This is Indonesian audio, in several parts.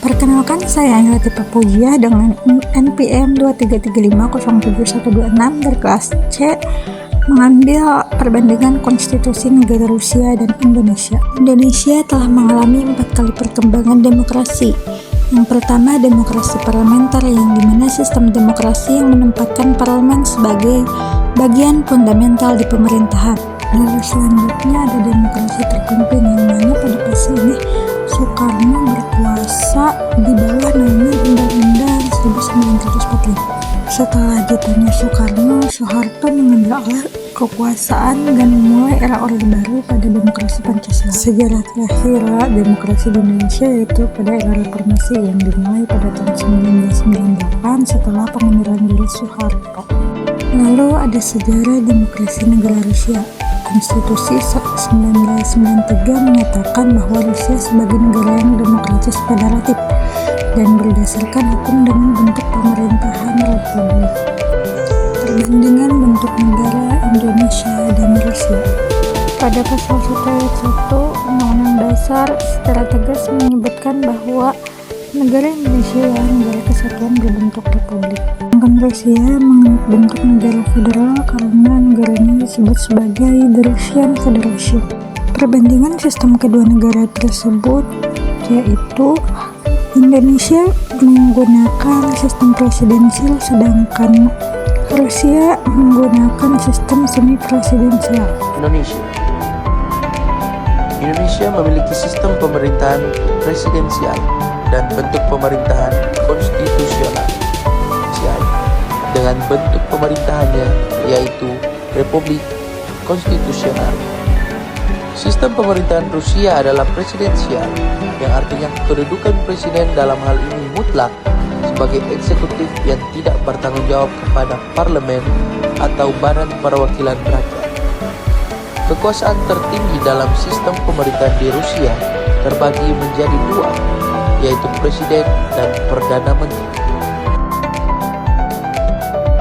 Perkenalkan, saya Angela Tipa Pujiah dengan NPM 233507126 dari kelas C, mengambil perbandingan konstitusi negara Rusia dan Indonesia. Indonesia telah mengalami 4 kali perkembangan demokrasi. Yang pertama, demokrasi parlementer, yang dimana sistem demokrasi yang menempatkan parlemen sebagai bagian fundamental di pemerintahan. Lalu selanjutnya ada demokrasi terpimpin, yang mana pada fase ini Soekarno berkuasa di bawah naungan Undang-Undang 1945. Setelah jatuhnya Soekarno, Soeharto mengambil alih kekuasaan dan memulai era Orde Baru pada demokrasi Pancasila. Sejarah terakhir demokrasi di Indonesia yaitu pada era reformasi yang dimulai pada tahun 1998 setelah pengunduran diri Soeharto. Lalu ada sejarah demokrasi negara Rusia. Konstitusi 1993 menyatakan bahwa Rusia sebagai negara yang demokratis federatif dan berdasarkan hukum dengan bentuk pemerintahan republik. Perbandingan bentuk negara Indonesia dan Rusia. Pada pasal 1 ayat 1 Undang-Undang Dasar secara tegas menyebutkan bahwa negara Indonesia adalah negara kesatuan berbentuk republik. Sedangkan Rusia bentuk negara federal karena negaranya disebut sebagai The Russian Federation. Perbandingan sistem kedua negara tersebut yaitu Indonesia menggunakan sistem presidensial sedangkan Rusia menggunakan sistem semi-presidensial. Indonesia memiliki sistem pemerintahan presidensial dan bentuk pemerintahan konstitusional dengan bentuk pemerintahannya yaitu Republik Konstitusional. Sistem pemerintahan Rusia adalah presidensial, yang artinya kedudukan presiden dalam hal ini mutlak sebagai eksekutif yang tidak bertanggung jawab kepada parlemen atau badan perwakilan rakyat. Kekuasaan tertinggi dalam sistem pemerintahan di Rusia terbagi menjadi 2, yaitu presiden dan perdana menteri.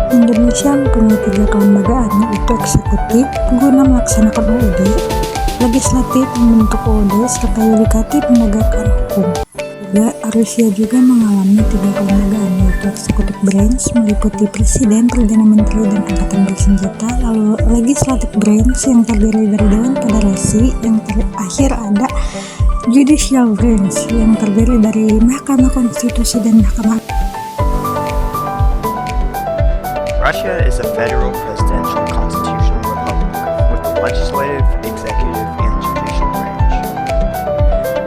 Indonesia mempunyai 3 kelembagaan, yaitu eksekutif guna melaksanakan UUD, legislatif membentuk UUD, serta yudikatif menegakkan hukum. Rusia juga mengalami 3 kelembagaan, yaitu eksekutif branch meliputi presiden, perdana menteri, dan angkatan bersenjata. Lalu legislatif branch yang terdiri dari Dewan Federasi. Yang terakhir ada judicial branch yang terdiri dari Mahkamah Konstitusi dan Mahkamah. Russia is a federal presidential constitutional republic with the legislative, executive, and judicial branch.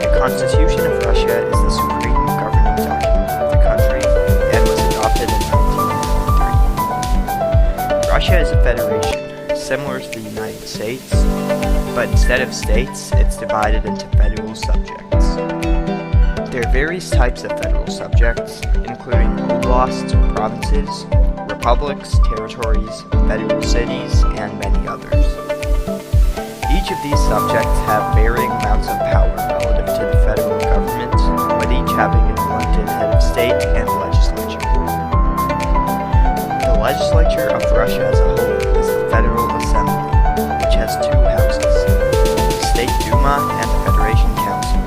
The Constitution of Russia is the supreme governing document of the country and was adopted in 1993. Russia is a federation, similar to the United States, but instead of states, it's divided into federal subjects. There are various types of federal subjects, including oblasts, provinces, republics, territories, federal cities, and many others. Each of these subjects have varying amounts of power relative to the federal government, with each having an elected head of state and legislature. The legislature of Russia as a whole is the Federal Assembly, which has 2 houses, the State Duma and the Federation Council.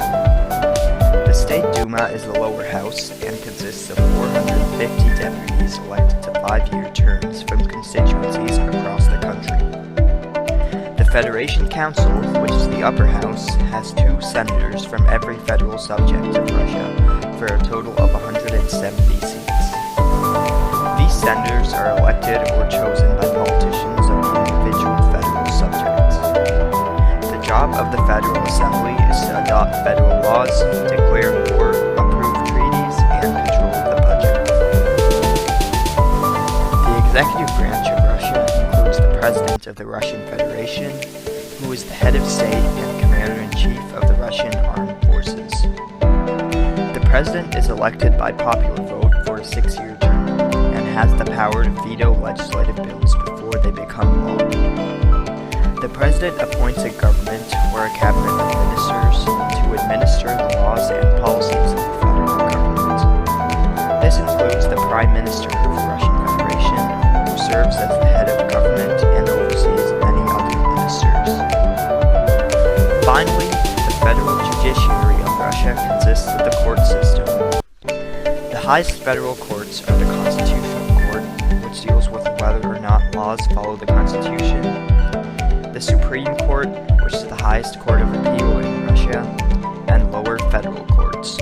The State Duma is the lower house and consists of 450 deputies elected to 5-year terms from constituencies across the country. The Federation Council, which is the upper house, has 2 senators from every federal subject of Russia for a total of 170 seats. These senators are elected or chosen by politicians of the individual federal subjects. The job of the Federal Assembly is to adopt federal laws, declare war, approve treaties, and control the budget. The executive branch of Russia includes the President of the Russian Federation, who is the head of state and commander-in-chief of the Russian armed forces. The president is elected by popular vote for a 6-year term and has the power to veto legislative bills before they become law. The president appoints a government or a cabinet of ministers to administer the laws and policies of the federal government. This includes the Prime Minister of the Russian Federation, who serves as the head of government and oversees many other ministers. Finally, the federal judiciary of Russia consists of the court system, highest federal courts are the Constitutional Court, which deals with whether or not laws follow the Constitution, the Supreme Court, which is the highest court of appeal in Russia, and lower federal courts.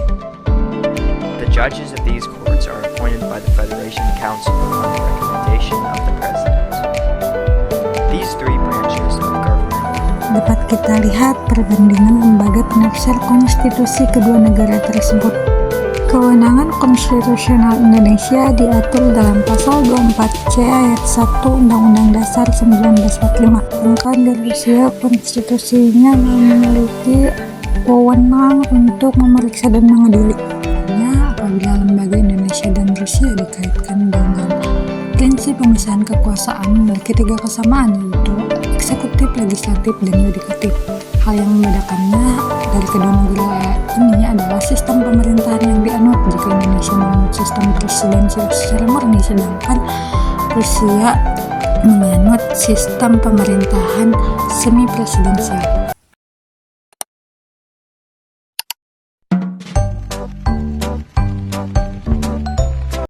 The judges of these courts are appointed by the Federation Council on the recommendation of the President. These three branches of government Dapat kita lihat perbandingan lembaga penafsir konstitusi kedua negara tersebut. Kewenangan konstitusional Indonesia diatur dalam pasal 24C ayat 1 Undang-Undang Dasar 1945. Sedangkan di Rusia konstitusinya memiliki wewenang untuk memeriksa dan mengadili. Apabila lembaga Indonesia dan Rusia dikaitkan dengan prinsip pemisahan kekuasaan, memiliki tiga kesamaan, yaitu eksekutif, legislatif, dan yudikatif. Hal yang membedakannya dari kedua negara ini adalah sistem pemerintahan yang dianut. Jika Indonesia menganut sistem presidensial secara murni, sedangkan Rusia menganut sistem pemerintahan semi presidensial.